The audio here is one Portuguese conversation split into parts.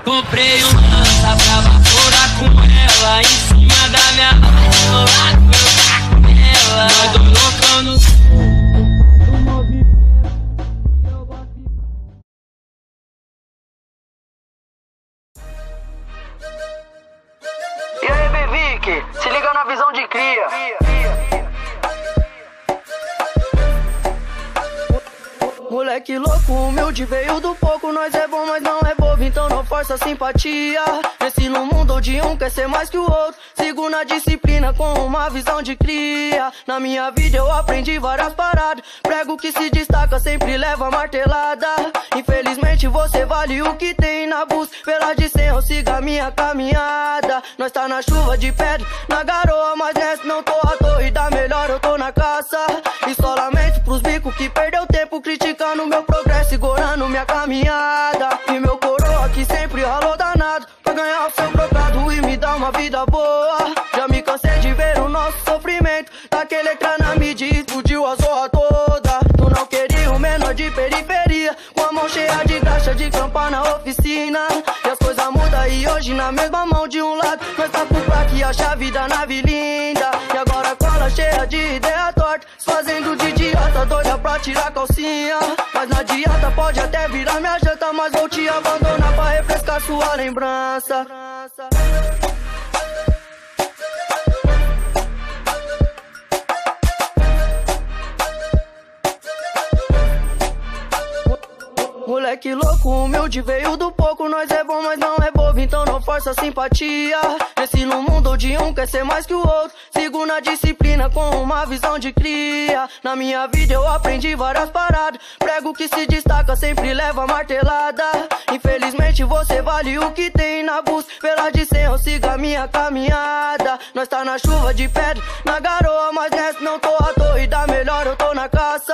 Comprei um lança pra vaporar com ela em cima da minha lado, eu tá com ela. Nós dois loucando. E aí, Bevic, se liga na visão de cria. Moleque louco, humilde, veio do pouco. Nós é bom, mas não é bobo, então não força simpatia. Esse no mundo de um quer ser mais que o outro. Sigo na disciplina com uma visão de cria. Na minha vida eu aprendi várias paradas. Prego que se destaca sempre leva martelada. Infelizmente você vale o que tem na busca. Pela de 100 eu siga a minha caminhada. Nós tá na chuva de pedra, na garoa, mas nessa não tô à toa. E da melhor eu tô na caça. E só lamento pros bicos que perdeu tempo criticando meu progresso e gorando minha caminhada. E meu coroa que sempre ralou danado pra ganhar o seu trocado e me dar uma vida boa. Já me cansei de ver o nosso sofrimento. Daquele ecrã na mídia e explodiu a zorra toda. Tu não queria o menor de periferia, com a mão cheia de graxa de campa na oficina. E as coisas mudam e hoje na mesma mão de um lado nós tá por pra que acha a vida nave linda. E agora cola cheia de ideia torta, se fazendo de idiota, doida pra tirar calcinha. Mas não adianta, pode até virar minha janta, mas vou te abandonar pra refrescar sua lembrança. Moleque louco, humilde, veio do pouco. Nós é bom, mas não é bobo, então não força simpatia. Esse no mundo de um quer ser mais que o outro. Sigo na disciplina com uma visão de cria. Na minha vida eu aprendi várias paradas. Prego que se destaca sempre leva martelada. Infelizmente você vale o que tem na busca. Pela de 100 eu siga a minha caminhada. Nós tá na chuva de pedra, na garoa, mas nessa não tô à toa. E da melhor eu tô na caça.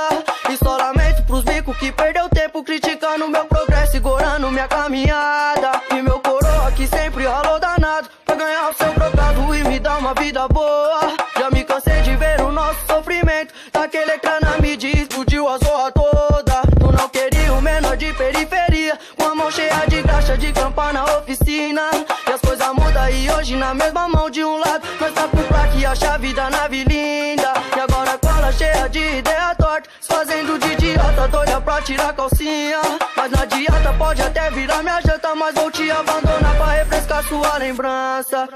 E só lamento pros bicos que perdeu tempo criticando meu progresso e gorando minha caminhada. E meu coroa que sempre ralou danado pra ganhar o seu trocado e me dar uma vida boa. Já me cansei de ver o nosso sofrimento. Daquele ecrã na mídia e explodiu a zorra toda. Tu não queria o menor de periferia, com a mão cheia de graxa de campa na oficina. E as coisas mudam e hoje na mesma mão de um lado nós tá por pra que acha a vida nave linda. E agora cola cheia de ideia torta, se fazendo de idiota, doida pra tirar calcinha. Mas não adianta, pode até virar minha janta, mas vou te abandonar pra refrescar sua lembrança.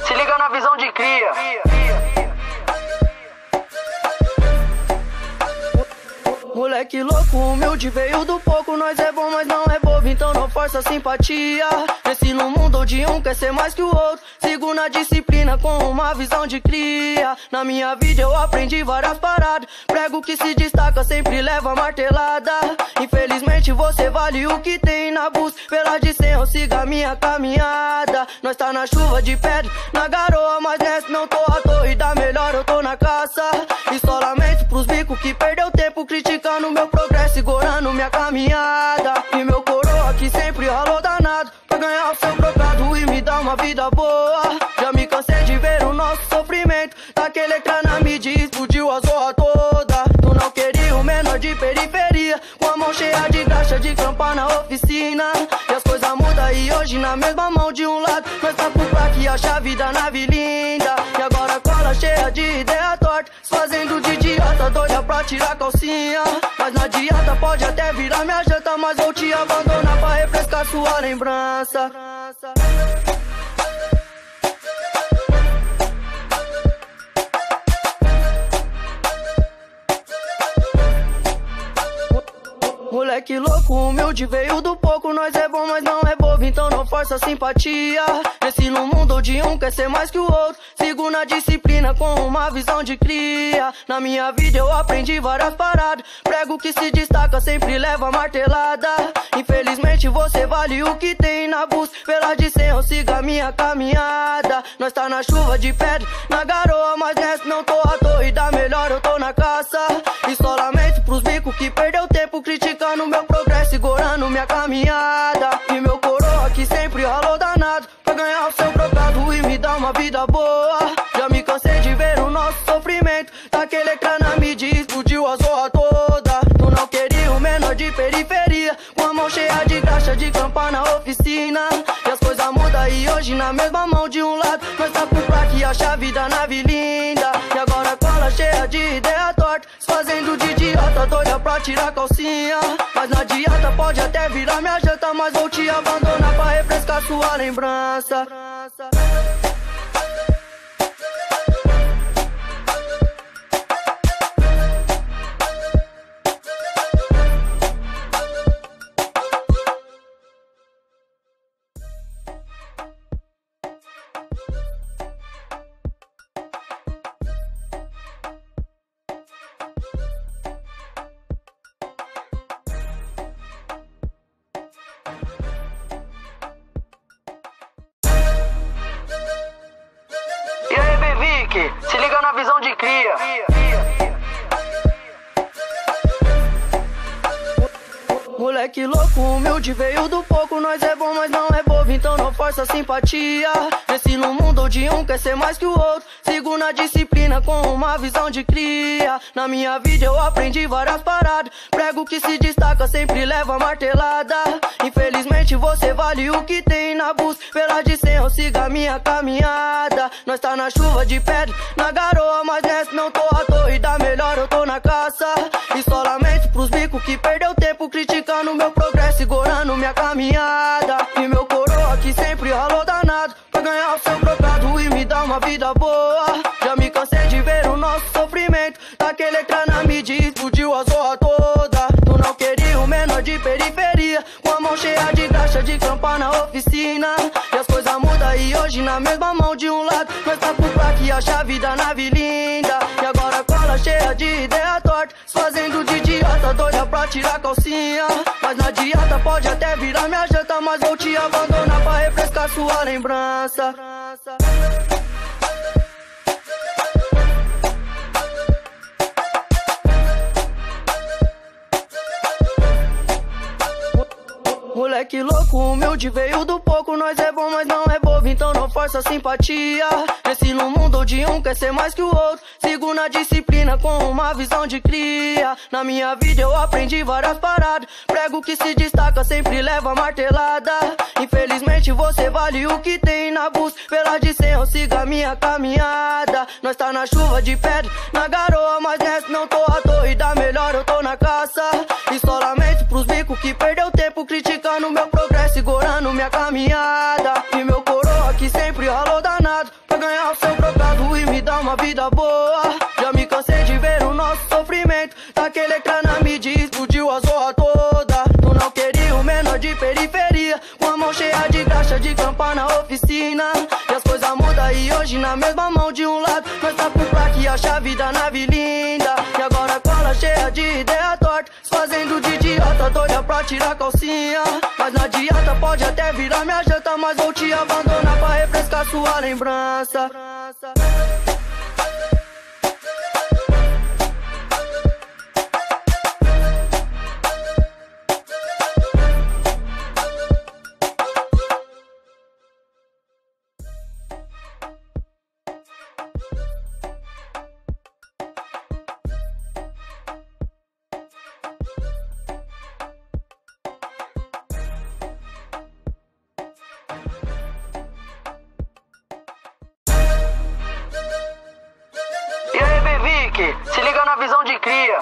Se liga na visão de cria. Moleque louco, humilde, veio do pouco. Nós é bom, mas não é bobo, então não força simpatia. Esse no mundo de um quer ser mais que o outro. Sigo na disciplina com uma visão de cria. Na minha vida eu aprendi várias paradas. Prego que se destaca sempre leva martelada. Infelizmente você vale o que tem na busca. Pela de 100 eu siga a minha caminhada. Nós tá na chuva de pedra, na garoa, mas nessa não tô à toa. E da melhor eu tô na caça. E só lamento pros bicos que perdeu tempo criticando meu progresso e gorando minha caminhada. E meu coroa que sempre ralou danado pra ganhar o seu trocado e me dar uma vida boa. Já me cansei de ver o nosso sofrimento. Daquele ecrã na mídia e explodiu a zorra toda. Tu não queria o menor de periferia, com a mão cheia de graxa de campa na oficina. E as coisas mudam e hoje na mesma mão de um lado nós tá por pra que acha a vida nave linda. E agora cola cheia de ideia torta, se fazendo de idiota, doida pra tirar calcinha. Mas não adianta, pode até virar minha janta, mas vou te abandonar pra refrescar sua lembrança. Moleque louco, humilde, veio do pouco. Nós é bom, mas não é bobo, então não força a simpatia. Cresci no mundo de um, quer ser mais que o outro. Sigo na disciplina com uma visão de cria. Na minha vida eu aprendi várias paradas. Prego que se destaca, sempre leva martelada. Infelizmente você vale o que tem na busca. Pela de 100 eu sigo a minha caminhada. Nós tá na chuva de pedra, na garoa, mas nessa não tô à toa. E dá melhor, eu tô na caça. E só lamento pros bicos que perdeu tempo criticando meu progresso, segurando minha caminhada. E meu coroa que sempre ralou danado pra ganhar o seu trocado e me dar uma vida boa. Já me cansei de ver o nosso sofrimento. Daquele ecrã na mídia explodiu a zorra toda. Tu não queria o menor de periferia, com a mão cheia de graxa de campa na oficina. E as coisas mudam e hoje na mesma mão de um lado nós tá por placa e acha a vida nave linda. E agora cola cheia de ideia torta, se fazendo de idiota, doida pra tirar calcinha. Mas não adianta, pode até virar minha janta, mas vou te abandonar pra refrescar sua lembrança. Se liga na visão de cria. Moleque louco, humilde, veio do pouco. Nós é bom, mas não é bobo, então não força a simpatia. Cresci no mundo de um, quer ser mais que o outro. Sigo na disciplina com uma visão de cria. Na minha vida eu aprendi várias paradas. Prego que se destaca, sempre leva martelada. Infelizmente você vale o que tem na busca. Pela de 100 eu sigo a minha caminhada. Nós tá na chuva de pedra, na garoa, mas nessa não tô à toa. E dá melhor, eu tô na caça. E só lamento pros bicos que perdeu tempo criticando meu progresso, segurando minha caminhada. E meu coroa que sempre ralou danado pra ganhar o seu trocado e me dar uma vida boa. Já me cansei de ver o nosso sofrimento. Daquele ecrã na mídia explodiu a zorra toda. Tu não queria o menor de periferia, com a mão cheia de graxa de campa na oficina. E as coisas mudam e hoje na mesma mão de um lado nós tá por placa e acha a vida nave linda. E agora cola cheia de ideia torta, se fazendo de idiota, doida pra tirar calcinha. Mas não adianta, pode até virar minha janta, mas vou te abandonar pra refrescar sua lembrança. Moleque louco, humilde, veio do pouco. Nós é bom, mas não é bobo, então não força a simpatia. Cresci no mundo de um, quer ser mais que o outro. Sigo na disciplina com uma visão de cria. Na minha vida eu aprendi várias paradas. Prego que se destaca, sempre leva martelada. Infelizmente você vale o que tem na busca. Pela de 100 eu sigo a minha caminhada. Nós tá na chuva de pedra, na garoa, mas nessa não tô à toa. E dá melhor, eu tô na caça. E só lamento pros bicos que perdeu tempo criticando meu progresso, segurando minha caminhada. E meu coroa que sempre ralou danado pra ganhar o seu trocado e me dar uma vida boa. Já me cansei de ver o nosso sofrimento. Daquele ecrã na mídia explodiu a zorra toda. Tu não queria o menor de periferia, com a mão cheia de graxa de campa na oficina. E as coisas mudam e hoje na mesma mão de um lado nós tá por placa e acha a vida nave linda. E agora cola cheia de ideia torta, se fazendo de idiota, doida pra tirar calcinha. Mas não adianta, pode até virar minha janta, mas vou te abandonar pra refrescar sua lembrança. Se liga na visão de cria.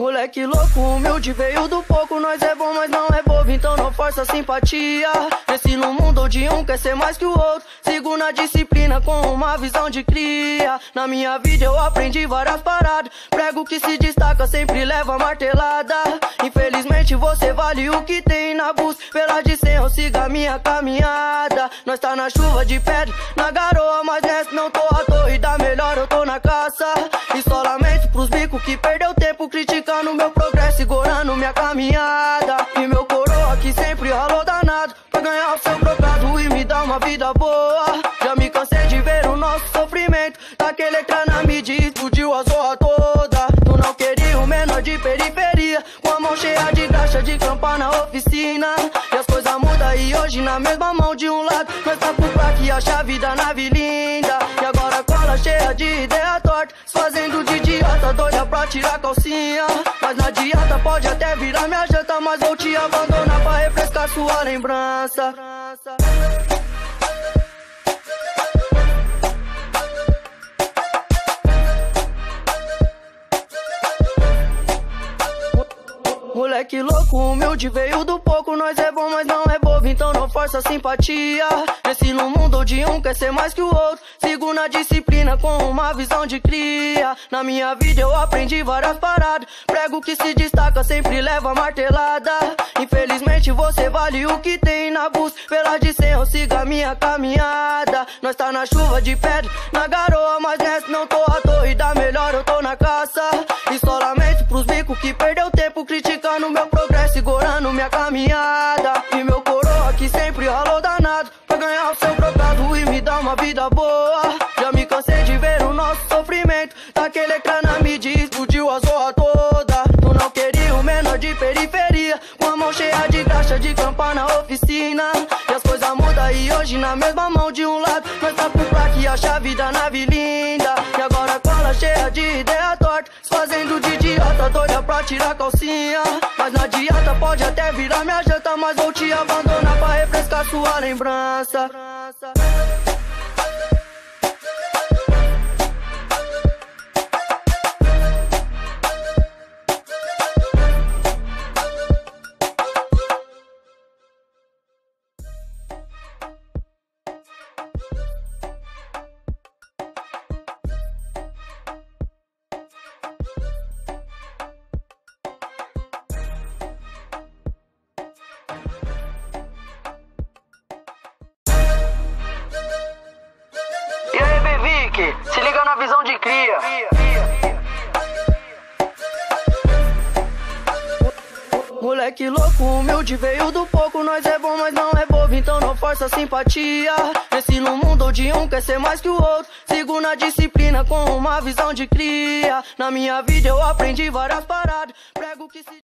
Moleque louco, humilde, veio do pouco. Nós é bom, mas não é bobo, então não força simpatia. Cresci no mundo onde um quer ser mais que o outro. Sigo na disciplina com uma visão de cria. Na minha vida eu aprendi várias paradas. Prego que se destaca sempre leva martelada. Infelizmente você vale o que tem na busca. Pela de 100 eu siga a minha caminhada. Nós tá na chuva de pedra, na garoa, mas nessa não tô à toa. E dá melhor eu tô na caça. E só lamento pros bicos que perdeu tempo criticando meu progresso, segurando minha caminhada. E meu coroa que sempre ralou danado pra ganhar o seu trocado e me dar uma vida boa. Já me cansei de ver o nosso sofrimento. Daquele entrar na mídia e explodiu a zorra toda. Tu não queria o menor de periferia, com a mão cheia de graxa de campa na oficina. E as coisas mudam e hoje na mesma mão de um lado nós tá por pra que acha a vida nave linda. E agora cola cheia de ideia torta, se fazendo de idiota, doida pra tirar a calcinha. Mas não adianta, pode até virar minha janta, mas vou te abandonar pra refrescar sua lembrança. Moleque louco, humilde, veio do pouco. Nós é bom, mas não é bobo, então não força simpatia. Cresci no mundo onde um quer ser mais que o outro. Sigo na disciplina com uma visão de cria. Na minha vida eu aprendi várias paradas. Prego que se destaca sempre leva martelada. Infelizmente você vale o que tem na busca. Pela de 100 eu siga a minha caminhada. Nós tá na chuva de pedra, na garoa, mas nessa não tô à toa. E dá melhor eu tô na caça. E só lamento pros bicos que perdeu tempo criticando meu progresso, segurando minha caminhada. E meu coroa que sempre ralou danado pra ganhar o seu trocado e me dar uma vida boa. Já me cansei de ver o nosso sofrimento. Daquele ecrã na mídia e explodiu a zorra toda. Tu não queria o menor de periferia, com a mão cheia de graxa de campa na oficina. E as coisas mudam e hoje na mesma mão de um lado nós tá por pra que acha a vida nave linda. E agora cola cheia de ideia torta, se fazendo de idiota, doida pra tirar a calcinha. Mas não adianta, pode até virar minha janta, mas vou te abandonar pra refrescar sua lembrança. Se liga na visão de cria. Moleque louco, humilde, veio do pouco. Nós é bom, mas não é bobo, então não força simpatia. Cresci no mundo onde um quer ser mais que o outro. Sigo na disciplina com uma visão de cria. Na minha vida eu aprendi várias paradas. Prego que se